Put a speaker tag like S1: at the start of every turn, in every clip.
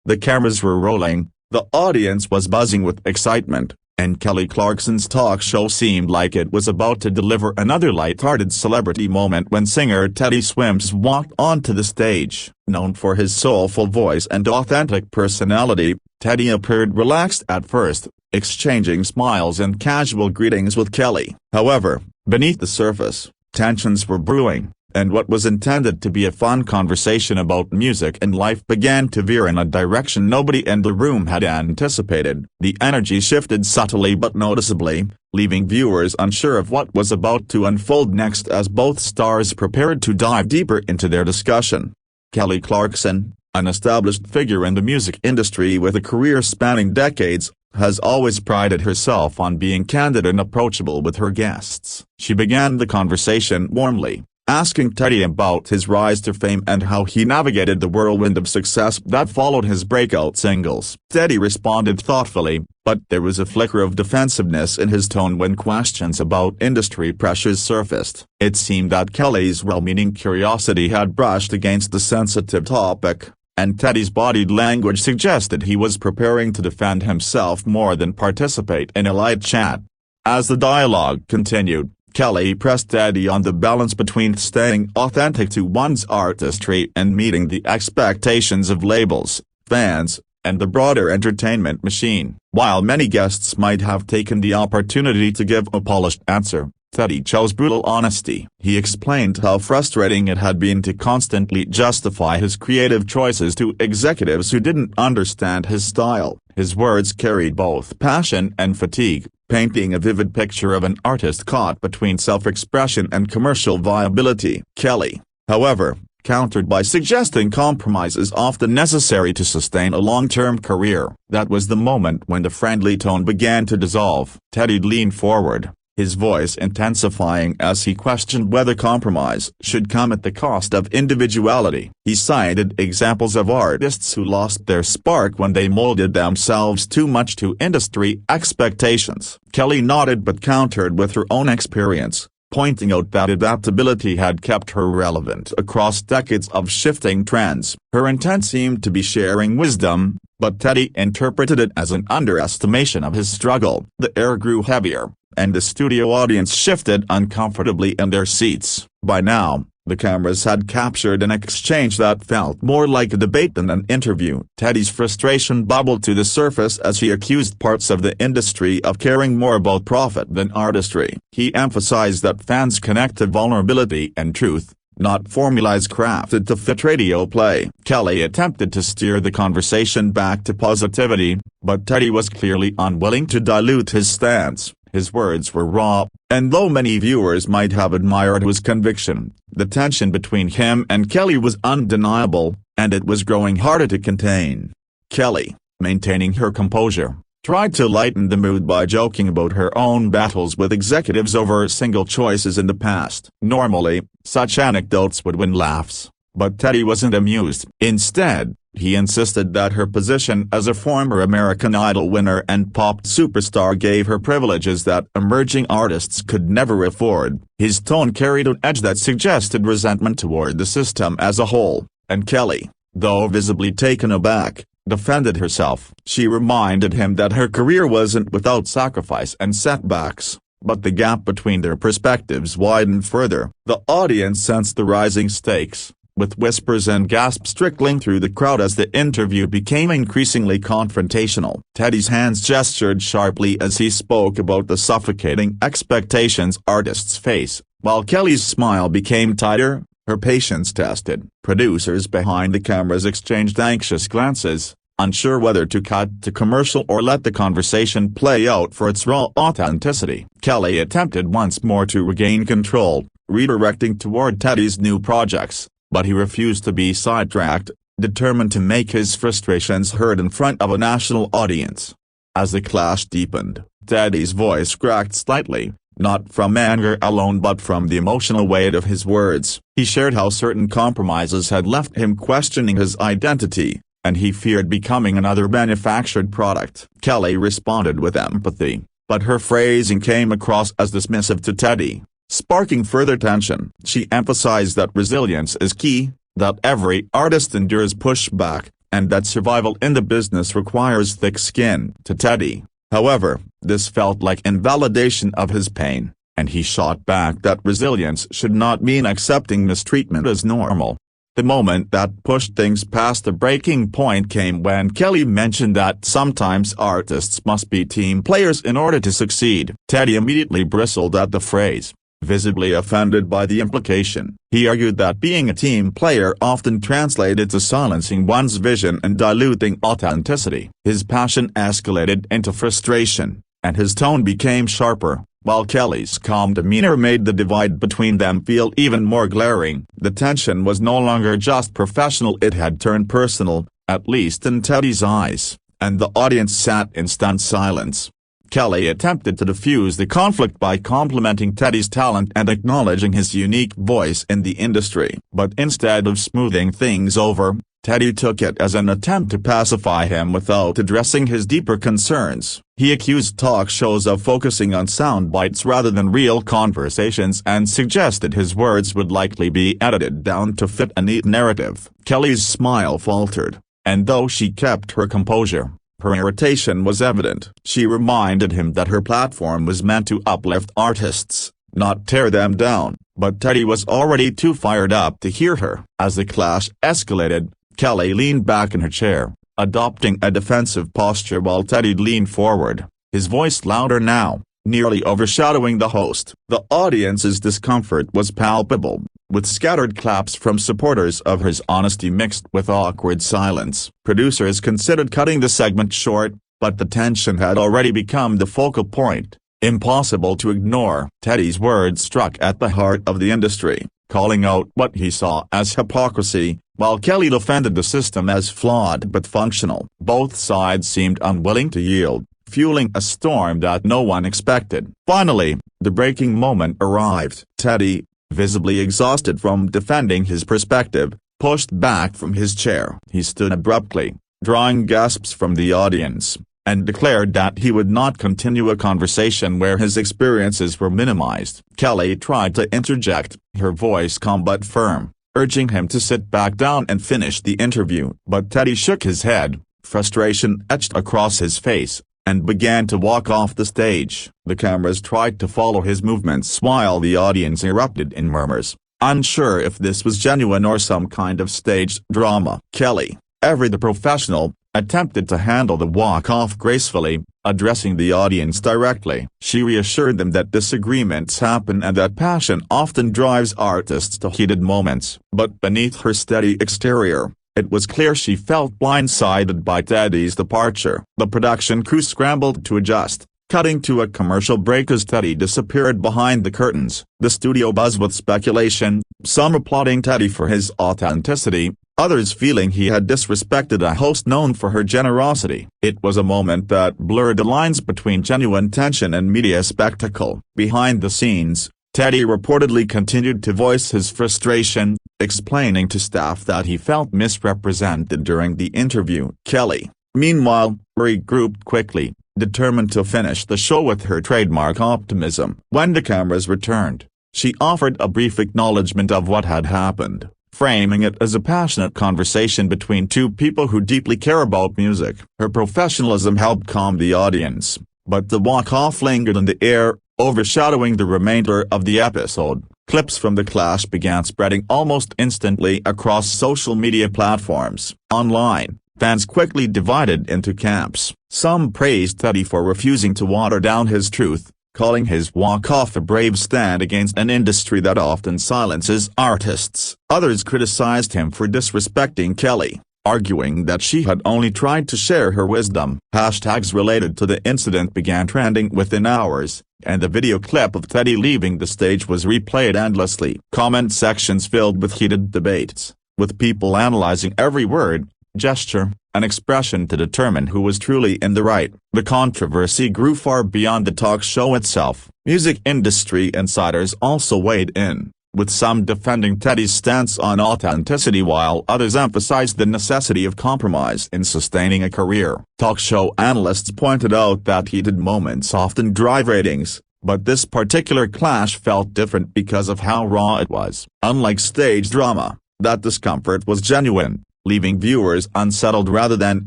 S1: The cameras were rolling, the audience was buzzing with excitement, and Kelly Clarkson's talk show seemed like it was about to deliver another light-hearted celebrity moment when singer Teddy Swims walked onto the stage. Known for his soulful voice and authentic personality, Teddy appeared relaxed at first, exchanging smiles and casual greetings with Kelly. However, beneath the surface, tensions were brewing, and what was intended to be a fun conversation about music and life began to veer in a direction nobody in the room had anticipated. The energy shifted subtly but noticeably, leaving viewers unsure of what was about to unfold next as both stars prepared to dive deeper into their discussion. Kelly Clarkson, an established figure in the music industry with a career spanning decades, has always prided herself on being candid and approachable with her guests. She began the conversation warmly, asking Teddy about his rise to fame and how he navigated the whirlwind of success that followed his breakout singles. Teddy responded thoughtfully, but there was a flicker of defensiveness in his tone when questions about industry pressures surfaced. It seemed that Kelly's well-meaning curiosity had brushed against the sensitive topic, and Teddy's body language suggested he was preparing to defend himself more than participate in a light chat. As the dialogue continued, Kelly pressed Teddy on the balance between staying authentic to one's artistry and meeting the expectations of labels, fans, and the broader entertainment machine. While many guests might have taken the opportunity to give a polished answer, Teddy chose brutal honesty. He explained how frustrating it had been to constantly justify his creative choices to executives who didn't understand his style. His words carried both passion and fatigue, painting a vivid picture of an artist caught between self-expression and commercial viability. Kelly, however, countered by suggesting compromise is often necessary to sustain a long-term career. That was the moment when the friendly tone began to dissolve. Teddy leaned forward, his voice intensifying as he questioned whether compromise should come at the cost of individuality. He cited examples of artists who lost their spark when they molded themselves too much to industry expectations. Kelly nodded but countered with her own experience, pointing out that adaptability had kept her relevant across decades of shifting trends. Her intent seemed to be sharing wisdom, but Teddy interpreted it as an underestimation of his struggle. The air grew heavier, and the studio audience shifted uncomfortably in their seats. By now, the cameras had captured an exchange that felt more like a debate than an interview. Teddy's frustration bubbled to the surface as he accused parts of the industry of caring more about profit than artistry. He emphasized that fans connect to vulnerability and truth, not formulas crafted to fit radio play. Kelly attempted to steer the conversation back to positivity, but Teddy was clearly unwilling to dilute his stance. His words were raw, and though many viewers might have admired his conviction, the tension between him and Kelly was undeniable, and it was growing harder to contain. Kelly, maintaining her composure, tried to lighten the mood by joking about her own battles with executives over single choices in the past. Normally, such anecdotes would win laughs, but Teddy wasn't amused. Instead, he insisted that her position as a former American Idol winner and pop superstar gave her privileges that emerging artists could never afford. His tone carried an edge that suggested resentment toward the system as a whole, and Kelly, though visibly taken aback, defended herself. She reminded him that her career wasn't without sacrifice and setbacks, but the gap between their perspectives widened further. The audience sensed the rising stakes, with whispers and gasps trickling through the crowd as the interview became increasingly confrontational. Teddy's hands gestured sharply as he spoke about the suffocating expectations artists face, while Kelly's smile became tighter, her patience tested. Producers behind the cameras exchanged anxious glances, unsure whether to cut to commercial or let the conversation play out for its raw authenticity. Kelly attempted once more to regain control, redirecting toward Teddy's new projects, but he refused to be sidetracked, determined to make his frustrations heard in front of a national audience. As the clash deepened, Teddy's voice cracked slightly, not from anger alone but from the emotional weight of his words. He shared how certain compromises had left him questioning his identity, and he feared becoming another manufactured product. Kelly responded with empathy, but her phrasing came across as dismissive to Teddy, sparking further tension. She emphasized that resilience is key, that every artist endures pushback, and that survival in the business requires thick skin. To Teddy, however, this felt like invalidation of his pain, and he shot back that resilience should not mean accepting mistreatment as normal. The moment that pushed things past the breaking point came when Kelly mentioned that sometimes artists must be team players in order to succeed. Teddy immediately bristled at the phrase, visibly offended by the implication. He argued that being a team player often translated to silencing one's vision and diluting authenticity. His passion escalated into frustration, and his tone became sharper, while Kelly's calm demeanor made the divide between them feel even more glaring. The tension was no longer just professional, it had turned personal, at least in Teddy's eyes, and the audience sat in stunned silence. Kelly attempted to diffuse the conflict by complimenting Teddy's talent and acknowledging his unique voice in the industry. But instead of smoothing things over, Teddy took it as an attempt to pacify him without addressing his deeper concerns. He accused talk shows of focusing on sound bites rather than real conversations and suggested his words would likely be edited down to fit a neat narrative. Kelly's smile faltered, and though she kept her composure, her irritation was evident. She reminded him that her platform was meant to uplift artists, not tear them down, but Teddy was already too fired up to hear her. As the clash escalated, Kelly leaned back in her chair, adopting a defensive posture while Teddy leaned forward, his voice louder now, nearly overshadowing the host. The audience's discomfort was palpable, with scattered claps from supporters of his honesty mixed with awkward silence. Producers considered cutting the segment short, but the tension had already become the focal point. Impossible to ignore. Teddy's words struck at the heart of the industry, calling out what he saw as hypocrisy, while Kelly defended the system as flawed but functional. Both sides seemed unwilling to yield, fueling a storm that no one expected. Finally, the breaking moment arrived. Teddy, visibly exhausted from defending his perspective, pushed back from his chair. He stood abruptly, drawing gasps from the audience, and declared that he would not continue a conversation where his experiences were minimized. Kelly tried to interject, her voice calm but firm, urging him to sit back down and finish the interview. But Teddy shook his head, frustration etched across his face, and began to walk off the stage. The cameras tried to follow his movements while the audience erupted in murmurs, unsure if this was genuine or some kind of staged drama. Kelly, ever the professional, attempted to handle the walk-off gracefully, addressing the audience directly. She reassured them that disagreements happen and that passion often drives artists to heated moments. But beneath her steady exterior, it was clear she felt blindsided by Teddy's departure. The production crew scrambled to adjust, cutting to a commercial break as Teddy disappeared behind the curtains. The studio buzzed with speculation, some applauding Teddy for his authenticity, others feeling he had disrespected a host known for her generosity. It was a moment that blurred the lines between genuine tension and media spectacle. Behind the scenes, Teddy reportedly continued to voice his frustration, explaining to staff that he felt misrepresented during the interview. Kelly, meanwhile, regrouped quickly, determined to finish the show with her trademark optimism. When the cameras returned, she offered a brief acknowledgement of what had happened, framing it as a passionate conversation between two people who deeply care about music. Her professionalism helped calm the audience, but the walk-off lingered in the air, overshadowing the remainder of the episode. Clips from the clash began spreading almost instantly across social media platforms. Online, fans quickly divided into camps. Some praised Teddy for refusing to water down his truth, calling his walk-off a brave stand against an industry that often silences artists. Others criticized him for disrespecting Kelly, arguing that she had only tried to share her wisdom. Hashtags related to the incident began trending within hours, and the video clip of Teddy leaving the stage was replayed endlessly. Comment sections filled with heated debates, with people analyzing every word, gesture, and expression to determine who was truly in the right. The controversy grew far beyond the talk show itself. Music industry insiders also weighed in, with some defending Teddy's stance on authenticity while others emphasized the necessity of compromise in sustaining a career. Talk show analysts pointed out that heated moments often drive ratings, but this particular clash felt different because of how raw it was. Unlike stage drama, that discomfort was genuine. leaving viewers unsettled rather than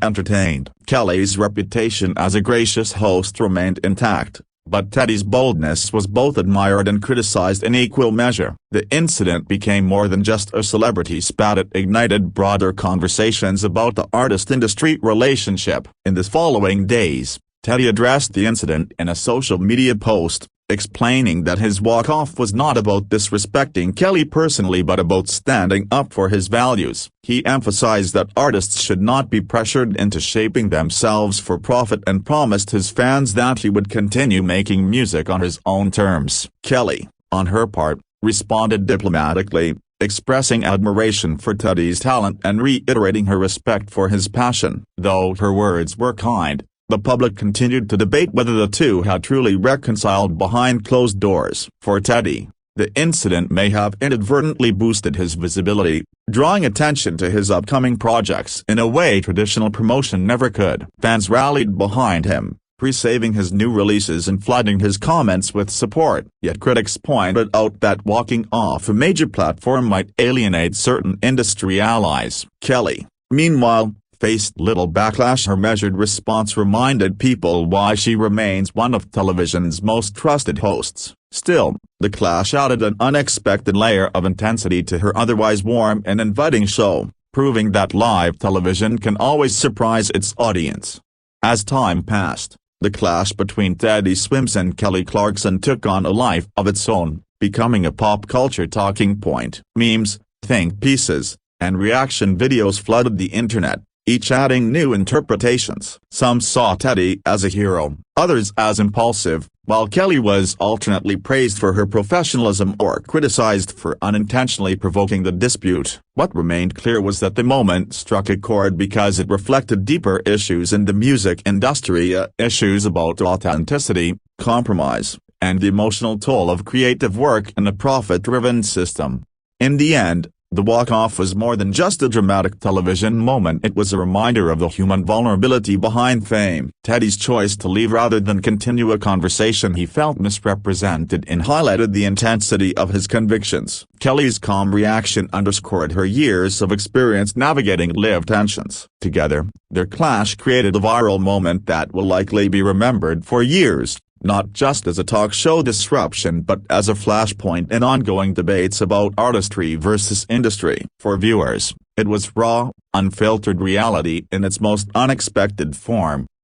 S1: entertained. Kelly's reputation as a gracious host remained intact, but Teddy's boldness was both admired and criticized in equal measure. The incident became more than just a celebrity spat. It ignited broader conversations about the artist-industry relationship. In the following days, Teddy addressed the incident in a social media post, explaining that his walk-off was not about disrespecting Kelly personally but about standing up for his values. He emphasized that artists should not be pressured into shaping themselves for profit and promised his fans that he would continue making music on his own terms. Kelly, on her part, responded diplomatically, expressing admiration for Teddy's talent and reiterating her respect for his passion. Though her words were kind, the public continued to debate whether the two had truly reconciled behind closed doors. For Teddy, the incident may have inadvertently boosted his visibility, drawing attention to his upcoming projects in a way traditional promotion never could. Fans rallied behind him, pre-saving his new releases and flooding his comments with support. Yet critics pointed out that walking off a major platform might alienate certain industry allies. Kelly, meanwhile, faced little backlash. Her measured response reminded people why she remains one of television's most trusted hosts. Still, the clash added an unexpected layer of intensity to her otherwise warm and inviting show, proving that live television can always surprise its audience. As time passed, the clash between Teddy Swims and Kelly Clarkson took on a life of its own, becoming a pop culture talking point. Memes, think pieces, and reaction videos flooded the internet, each adding new interpretations. Some saw Teddy as a hero, others as impulsive, while Kelly was alternately praised for her professionalism or criticized for unintentionally provoking the dispute. What remained clear was that the moment struck a chord because it reflected deeper issues in the music industry, issues about authenticity, compromise, and the emotional toll of creative work in a profit-driven system. In the end, the walk-off was more than just a dramatic television moment. It was a reminder of the human vulnerability behind fame. Teddy's choice to leave rather than continue a conversation he felt misrepresented and highlighted the intensity of his convictions. Kelly's calm reaction underscored her years of experience navigating live tensions. Together, their clash created a viral moment that will likely be remembered for years, not just as a talk show disruption but as a flashpoint in ongoing debates about artistry versus industry. For viewers, it was raw, unfiltered reality in its most unexpected form.